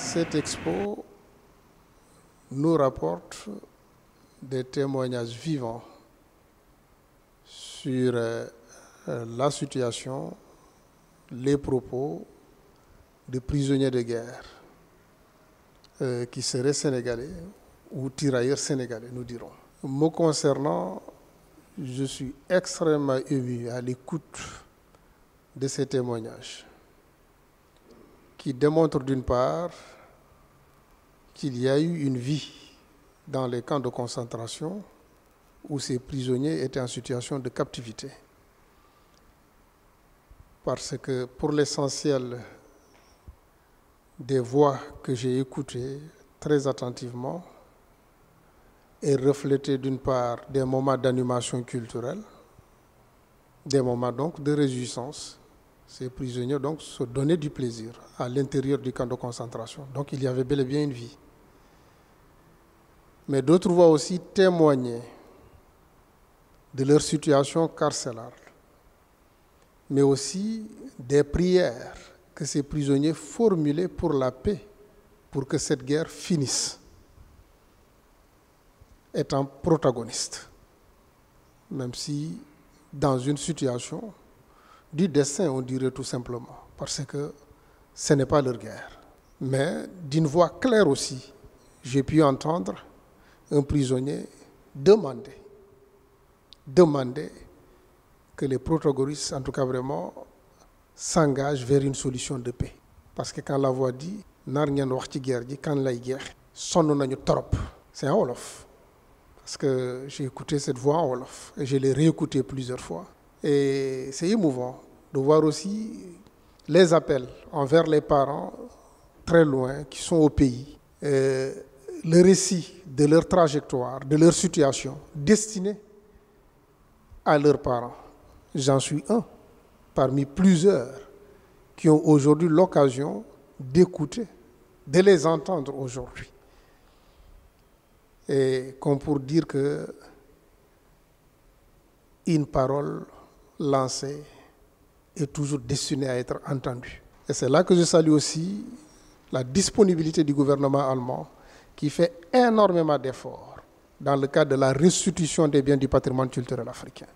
Cette expo nous rapporte des témoignages vivants sur la situation, les propos de prisonniers de guerre qui seraient sénégalais ou tirailleurs sénégalais, nous dirons. Me concernant, je suis extrêmement ému à l'écoute de ces témoignages qui démontrent d'une part qu'il y a eu une vie dans les camps de concentration où ces prisonniers étaient en situation de captivité. Parce que pour l'essentiel des voix que j'ai écoutées très attentivement et reflétaient d'une part des moments d'animation culturelle, des moments donc de réjouissance. Ces prisonniers donc se donnaient du plaisir à l'intérieur du camp de concentration. Donc il y avait bel et bien une vie. Mais d'autres voix aussi témoignaient de leur situation carcérale, mais aussi des prières que ces prisonniers formulaient pour la paix, pour que cette guerre finisse, étant protagonistes, même si dans une situation du destin, on dirait tout simplement, parce que ce n'est pas leur guerre. Mais d'une voix claire aussi, j'ai pu entendre un prisonnier demander que les protagonistes, en tout cas vraiment, s'engagent vers une solution de paix. Parce que quand la voix dit « nar ngeen wax ci guerre ji kan lay jeex sonn nañu torop », c'est en wolof. Parce que j'ai écouté cette voix en wolof et je l'ai réécoutée plusieurs fois. Et c'est émouvant de voir aussi les appels envers les parents très loin, qui sont au pays, le récit de leur trajectoire, de leur situation destinée à leurs parents. J'en suis un parmi plusieurs qui ont aujourd'hui l'occasion d'écouter, de les entendre aujourd'hui. Et comme pour dire que une parole lancée est toujours destinée à être entendue. Et c'est là que je salue aussi la disponibilité du gouvernement allemand qui fait énormément d'efforts dans le cadre de la restitution des biens du patrimoine culturel africain.